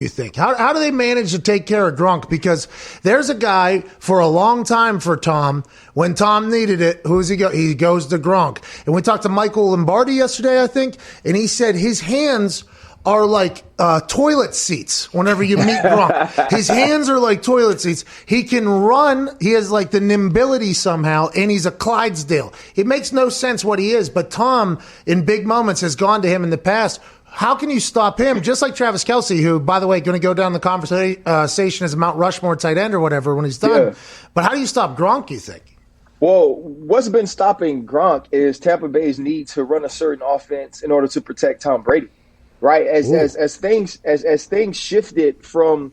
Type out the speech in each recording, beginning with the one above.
you think? How do they manage to take care of Gronk? Because there's a guy for a long time for Tom. When Tom needed it, who's he go? He goes to Gronk. And we talked to Michael Lombardi yesterday, I think, and he said his hands are like toilet seats whenever you meet Gronk. His hands are like toilet seats. He can run. He has like the nimbility somehow, and he's a Clydesdale. It makes no sense what he is, but Tom, in big moments, has gone to him in the past. How can you stop him? Just like Travis Kelce, who, by the way, going to go down the conversation as a Mount Rushmore tight end or whatever when he's done. Yeah. But how do you stop Gronk, you think? Well, what's been stopping Gronk is Tampa Bay's need to run a certain offense in order to protect Tom Brady, right? As things shifted from,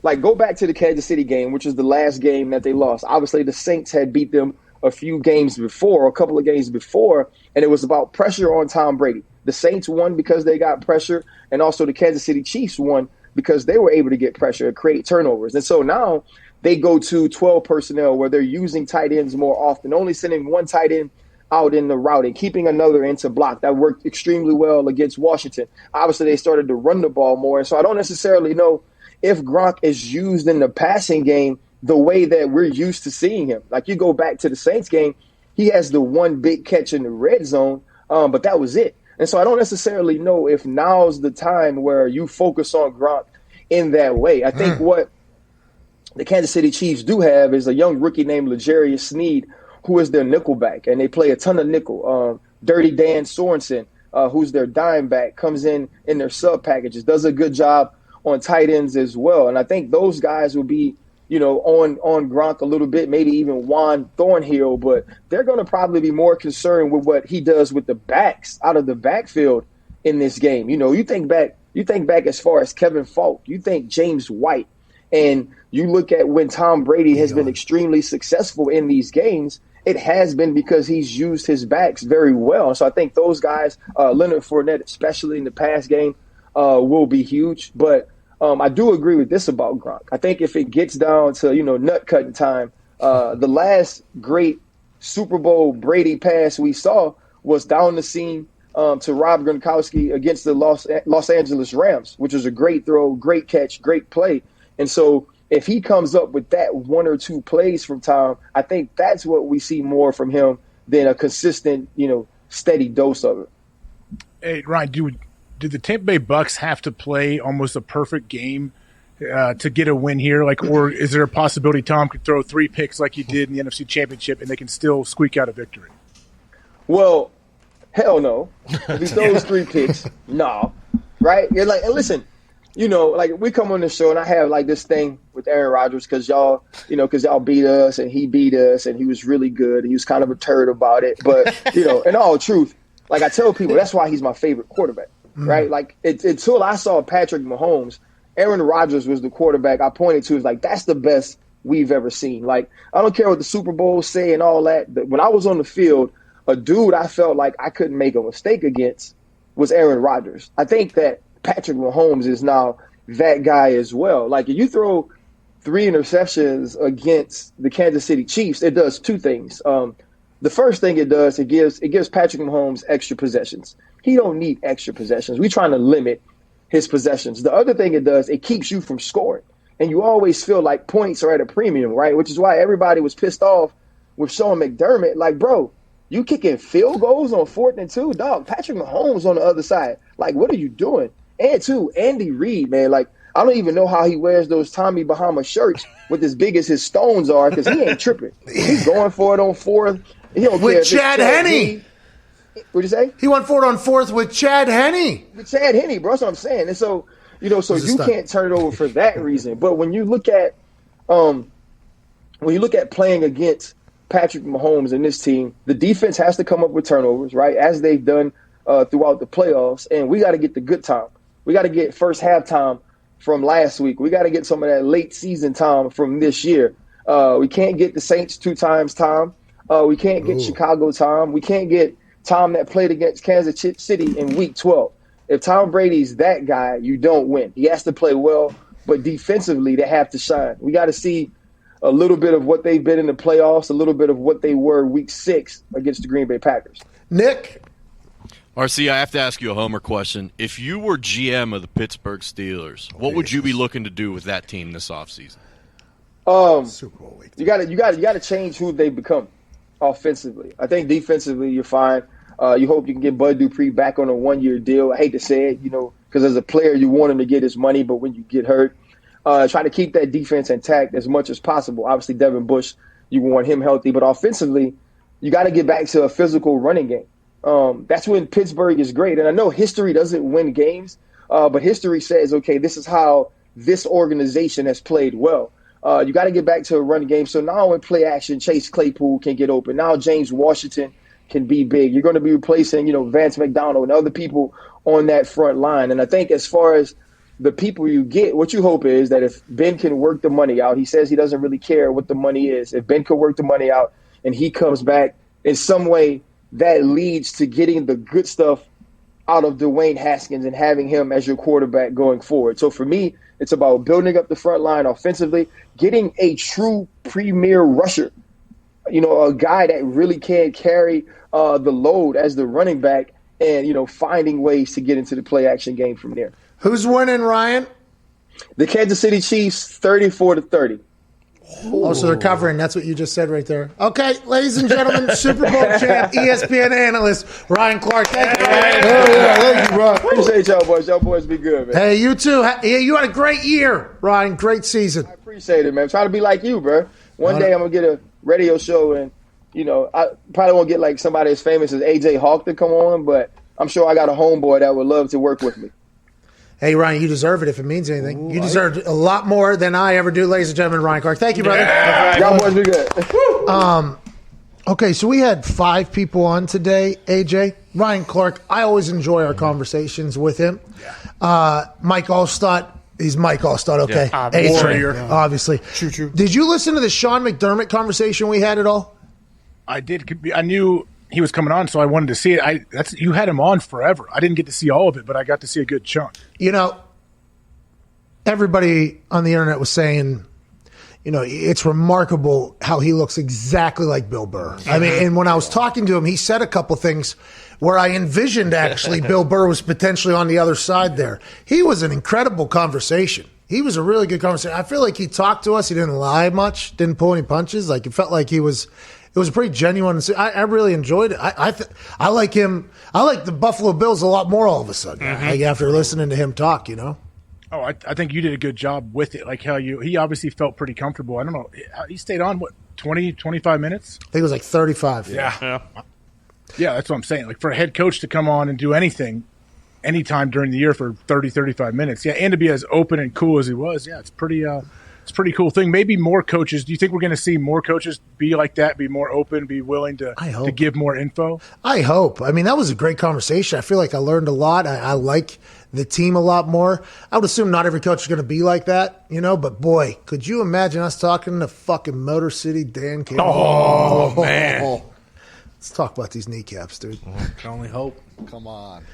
like, go back to the Kansas City game, which was the last game that they lost. Obviously, the Saints had beat them a couple of games before, and it was about pressure on Tom Brady. The Saints won because they got pressure, and also the Kansas City Chiefs won because they were able to get pressure and create turnovers. And so now they go to 12 personnel where they're using tight ends more often, only sending one tight end out in the route and keeping another into block. That worked extremely well against Washington. Obviously, they started to run the ball more. And so I don't necessarily know if Gronk is used in the passing game the way that we're used to seeing him. Like, you go back to the Saints game, he has the one big catch in the red zone, but that was it. And so I don't necessarily know if now's the time where you focus on Gronk in that way. I think what the Kansas City Chiefs do have is a young rookie named L'Jarius Sneed, who is their nickelback, and they play a ton of nickel. Dirty Dan Sorensen, who's their dime back, comes in their sub packages, does a good job on tight ends as well. And I think those guys will be, on Gronk a little bit, maybe even Juan Thornhill, but they're going to probably be more concerned with what he does with the backs out of the backfield in this game. You think back as far as Kevin Falk, you think James White, and you look at when Tom Brady has been extremely successful in these games, it has been because he's used his backs very well. So I think those guys, Leonard Fournette, especially in the pass game, will be huge. But I do agree with this about Gronk. I think if it gets down to, nut cutting time, the last great Super Bowl Brady pass we saw was down the seam to Rob Gronkowski against the Los Angeles Rams, which was a great throw, great catch, great play. And so if he comes up with that one or two plays from Tom, I think that's what we see more from him than a consistent, steady dose of it. Hey, Ryan, did the Tampa Bay Bucks have to play almost a perfect game to get a win here? Or is there a possibility Tom could throw 3 picks like he did in the NFC Championship and they can still squeak out a victory? Well, hell no. If he throws 3 picks, no. Right? You're like, and listen, we come on the show and I have like this thing with Aaron Rodgers because y'all beat us and he beat us and he was really good. He was kind of a turd about it. But, in all truth, like I tell people, that's why he's my favorite quarterback. Right? Like, until I saw Patrick Mahomes, Aaron Rodgers was the quarterback I pointed to as like, that's the best we've ever seen. Like, I don't care what the Super Bowl say and all that. When I was on the field, a dude I felt like I couldn't make a mistake against was Aaron Rodgers. I think that Patrick Mahomes is now that guy as well. Like, if you throw 3 interceptions against the Kansas City Chiefs, it does 2 things. The first thing it does, it gives Patrick Mahomes extra possessions. He don't need extra possessions. We're trying to limit his possessions. The other thing it does, it keeps you from scoring. And you always feel like points are at a premium, right? Which is why everybody was pissed off with Sean McDermott. Like, bro, you kicking field goals on 4th and 2? Dog, Patrick Mahomes on the other side. Like, what are you doing? And two, Andy Reid, man, like, I don't even know how he wears those Tommy Bahama shirts with as big as his stones are because he ain't tripping. He's going for it on 4th. He don't with care Chad Henne. What'd you say? He went for it on 4th with Chad Henne. With Chad Henne, bro. That's what I'm saying. And so, you can't turn it over for that reason. But when you look at playing against Patrick Mahomes and this team, the defense has to come up with turnovers, right? As they've done throughout the playoffs. And we got to get the good time. We got to get first half time from last week. We got to get some of that late season time from this year. We can't get the Saints 2 times time. We can't get Chicago time. We can't get Tom that played against Kansas City in week 12. If Tom Brady's that guy, you don't win. He has to play well, but defensively they have to shine. We got to see a little bit of what they've been in the playoffs, a little bit of what they were week 6 against the Green Bay Packers. Nick? RC, I have to ask you a homer question. If you were GM of the Pittsburgh Steelers, what would you be looking to do with that team this offseason? Super Bowl week. You got to change who they become offensively. I think defensively you're fine. You hope you can get Bud Dupree back on a 1-year deal. I hate to say it, because as a player you want him to get his money, but when you get hurt, try to keep that defense intact as much as possible. Obviously, Devin Bush, you want him healthy, but offensively, you got to get back to a physical running game. That's when Pittsburgh is great. And I know history doesn't win games, but history says, okay, this is how this organization has played well. You got to get back to a running game. So now in play action, Chase Claypool can get open. Now James Washington can be big. You're going to be replacing, Vance McDonald and other people on that front line. And I think as far as the people you get, what you hope is that if Ben can work the money out, he says he doesn't really care what the money is. If Ben can work the money out and he comes back in some way, that leads to getting the good stuff out of Dwayne Haskins and having him as your quarterback going forward. So for me, it's about building up the front line offensively, getting a true premier rusher, a guy that really can carry the load as the running back and, finding ways to get into the play action game from there. Who's winning, Ryan? The Kansas City Chiefs, 34-30. Oh, so they're covering. That's what you just said right there. Okay, ladies and gentlemen, Super Bowl champ, ESPN analyst, Ryan Clark. Thank you, Ryan. Thank you, Ryan. Appreciate y'all boys. Y'all boys be good, man. Hey, you too. You had a great year, Ryan. Great season. I appreciate it, man. I'm trying to be like you, bro. One day I'm going to get a radio show and, I probably won't get like somebody as famous as AJ Hawk to come on, but I'm sure I got a homeboy that would love to work with me. Hey, Ryan, you deserve it if it means anything. You deserve a lot more than I ever do, ladies and gentlemen. Ryan Clark. Thank you, brother. Yeah. Y'all boys be good. Okay, so we had 5 people on today, AJ. Ryan Clark, I always enjoy our conversations with him. Mike Allstott. He's Mike Allstott, okay. Yeah, obviously. True. Did you listen to the Sean McDermott conversation we had at all? I did. I knew he was coming on, so I wanted to see it. You had him on forever. I didn't get to see all of it, but I got to see a good chunk. Everybody on the internet was saying, it's remarkable how he looks exactly like Bill Burr. I mean, and when I was talking to him, he said a couple things where I envisioned actually Bill Burr was potentially on the other side there. He was an incredible conversation. He was a really good conversation. I feel like he talked to us. He didn't lie much, didn't pull any punches. Like, it felt like it was pretty genuine. I really enjoyed it. I like him. I like the Buffalo Bills a lot more all of a sudden, like after listening to him talk, Oh, I think you did a good job with it. Like how he obviously felt pretty comfortable. I don't know. He stayed on, 20, 25 minutes? I think it was like 35. Yeah, that's what I'm saying. Like for a head coach to come on and do anything anytime during the year for 30, 35 minutes. Yeah, and to be as open and cool as he was. Yeah, it's a pretty cool thing. Maybe more coaches. Do you think we're going to see more coaches be like that, be more open, be willing to give more info? I hope. I mean, that was a great conversation. I feel like I learned a lot. I like the team a lot more. I would assume not every coach is going to be like that, but boy, could you imagine us talking to fucking Motor City Dan Campbell? Oh, man. Let's talk about these kneecaps, dude. Can only hope. Come on.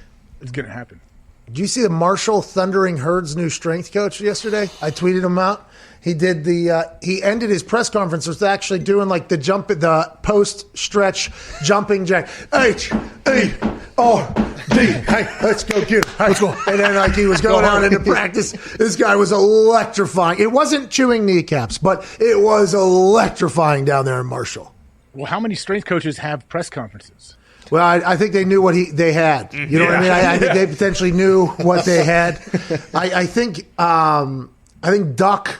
It's going to happen. Did you see the Marshall Thundering Herd's new strength coach yesterday? I tweeted him out. He did he ended his press conference with actually doing like the post stretch jumping jack. H-A-R-D. Hey, let's go get it. Hey, let's go. And then like he was going out into practice. This guy was electrifying. It wasn't chewing kneecaps, but it was electrifying down there in Marshall. Well, how many strength coaches have press conferences? Well, I think they knew what they had. You know what I mean? I think they potentially knew what they had. I think Duck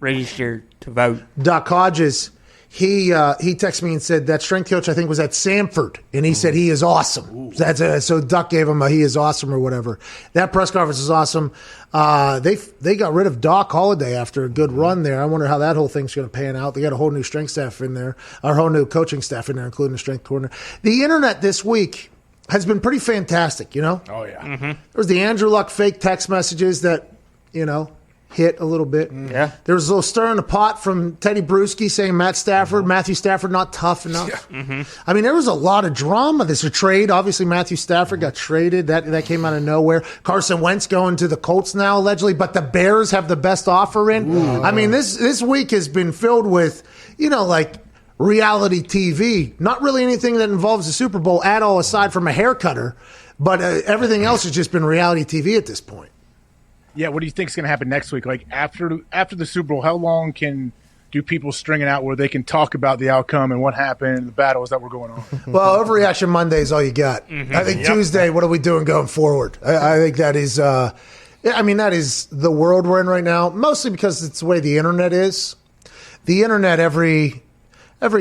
registered to vote. Duck Hodges, he texted me and said that strength coach I think was at Samford, and he said he is awesome. So Duck gave him a he is awesome or whatever. That press conference is awesome. They got rid of Doc Holliday after a good run there. I wonder how that whole thing's going to pan out. They got a whole new strength staff in there, a whole new coaching staff in there, including the strength coordinator. The internet this week has been pretty fantastic. Oh yeah. There was the Andrew Luck fake text messages that hit a little bit. Yeah. There was a little stir in the pot from Teddy Bruschi saying Matthew Stafford not tough enough. Yeah. I mean, there was a lot of drama. There's a trade. Obviously, Matthew Stafford got traded. That came out of nowhere. Carson Wentz going to the Colts now, allegedly, but the Bears have the best offer in. I mean, this week has been filled with, like reality TV. Not really anything that involves the Super Bowl at all, aside from a hair cutter. But everything else has just been reality TV at this point. Yeah, what do you think is going to happen next week? Like after the Super Bowl, how long do people string it out where they can talk about the outcome and what happened and the battles that were going on? Well, Overreaction Monday is all you got. I think Tuesday, what are we doing going forward? I think that is, that is the world we're in right now, mostly because it's the way the internet is. The internet every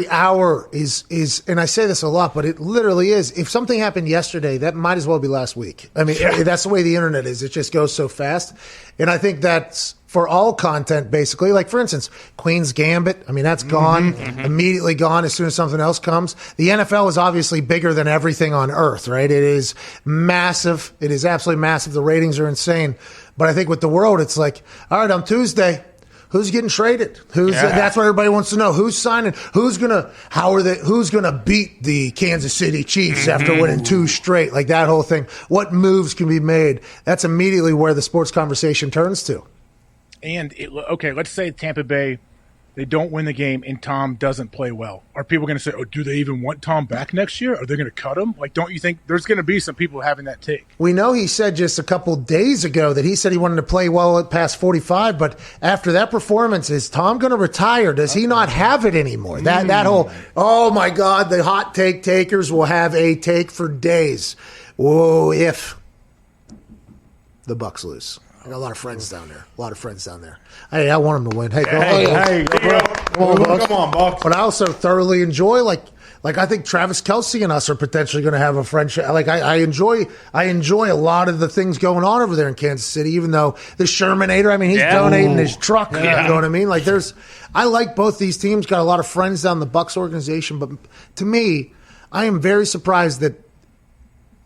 hour is, and I say this a lot, but it literally is. If something happened yesterday, that might as well be last week. I mean, that's the way the internet is. It just goes so fast. And I think that's for all content, basically. Like, for instance, Queen's Gambit. I mean, that's gone, immediately gone as soon as something else comes. The NFL is obviously bigger than everything on earth, right? It is massive. It is absolutely massive. The ratings are insane. But I think with the world, it's like, all right, on Tuesday, who's getting traded? That's what everybody wants to know. Who's signing? Who's gonna beat the Kansas City Chiefs after winning 2 straight? Like that whole thing. What moves can be made? That's immediately where the sports conversation turns to. And let's say Tampa Bay, they don't win the game and Tom doesn't play well. Are people going to say, "Oh, do they even want Tom back next year? Are they going to cut him?" Like, don't you think there's going to be some people having that take? We know he said just a couple days ago that he said he wanted to play well at past 45, but after that performance, is Tom going to retire? Does he not have it anymore? That whole, oh my God, the hot take takers will have a take for days. Whoa, if the Bucs lose. I got a lot of friends down there. Hey, I want them to win. Hey, come on, Bucs. But I also thoroughly enjoy, like I think Travis Kelce and us are potentially going to have a friendship. Like I enjoy a lot of the things going on over there in Kansas City. Even though the Shermanator, I mean, he's donating his truck. Yeah. You know what I mean? Like I like both these teams. Got a lot of friends down the Bucs organization, but to me, I am very surprised that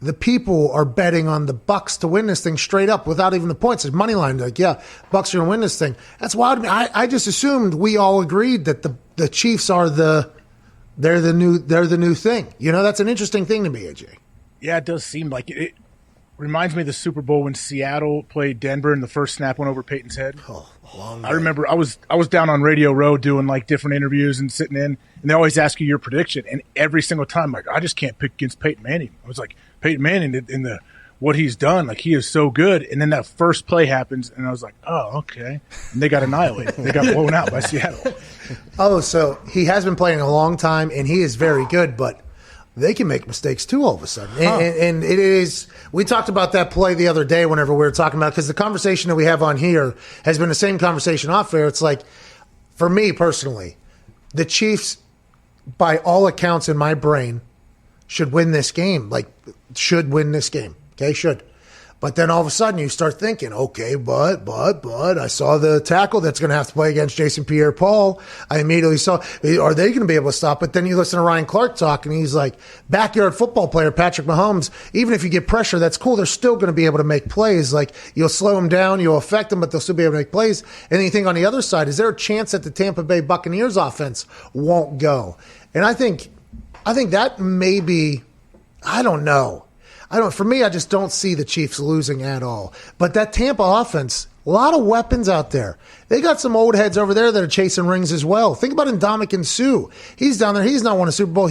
the people are betting on the Bucs to win this thing straight up without even the points. It's money line. Like, yeah, Bucs are going to win this thing. That's wild to me. I just assumed we all agreed that the Chiefs are they're the new thing. You know, that's an interesting thing to me, AJ. Yeah, it does seem like it. It reminds me of the Super Bowl when Seattle played Denver and the first snap went over Peyton's head. Oh, I remember I was down on Radio Row doing like different interviews and sitting in, and they always ask you your prediction, and every single time, like, I just can't pick against Peyton Manning. I was like, Peyton Manning in what he's done, like, he is so good. And then that first play happens, and I was like, oh, okay. And they got annihilated. They got blown out by Seattle. Oh, so he has been playing a long time, and he is very good, but they can make mistakes too all of a sudden. And it is – we talked about that play the other day whenever we were talking about it, because the conversation that we have on here has been the same conversation off air. It's like, for me personally, the Chiefs, by all accounts in my brain, should win this game. Like, should win this game. Okay, should. But then all of a sudden you start thinking, okay, but I saw the tackle that's going to have to play against Jason Pierre-Paul. I immediately saw, are they going to be able to stop it? Then you listen to Ryan Clark talk, and he's like, backyard football player Patrick Mahomes, even if you get pressure, that's cool. They're still going to be able to make plays. Like, you'll slow them down, you'll affect them, but they'll still be able to make plays. And then you think on the other side, is there a chance that the Tampa Bay Buccaneers offense won't go? And I think that may be, I don't know. For me, I just don't see the Chiefs losing at all. But that Tampa offense, a lot of weapons out there. They got some old heads over there that are chasing rings as well. Think about Ndamukong Suh. He's down there. He's not won a Super Bowl.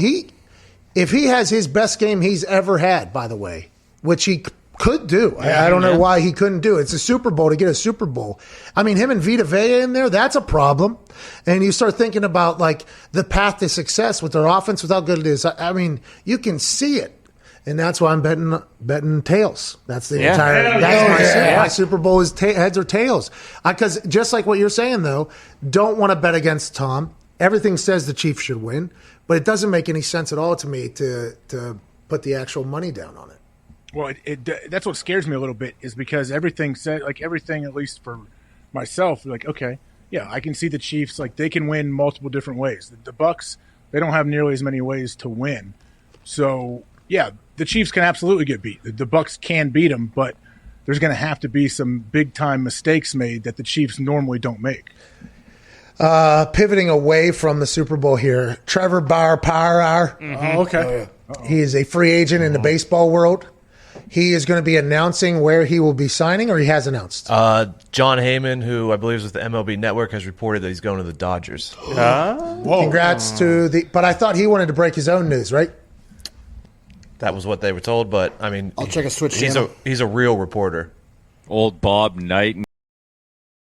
If he has his best game he's ever had, by the way, which he could do. I don't know why he couldn't do it. It's a Super Bowl to get a Super Bowl. I mean, him and Vita Vea in there, that's a problem. And you start thinking about, like, the path to success with their offense, with how good it is. I mean, you can see it. And that's why I'm betting tails. That's the entire. That's my Super Bowl is heads or tails. Because just like what you're saying, though, don't want to bet against Tom. Everything says the Chiefs should win, but it doesn't make any sense at all to me to put the actual money down on it. Well, that's what scares me a little bit, is because everything said, like, everything, at least for myself, like, okay, yeah, I can see the Chiefs, like, they can win multiple different ways. The Bucs, they don't have nearly as many ways to win. So, yeah, the Chiefs can absolutely get beat. The Bucs can beat them, but there's going to have to be some big-time mistakes made that the Chiefs normally don't make. Pivoting away from the Super Bowl here, Trevor Bauer. Oh, okay. He is a free agent in the baseball world. he is going to be announcing where he will be signing, or he has announced? John Heyman, who I believe is with the MLB Network, has reported that he's going to the Dodgers. Congrats to the. But I thought he wanted to break his own news, right? That was what they were told, but I mean, I'll check a switch he's channel. he's a real reporter. Old Bob Knight.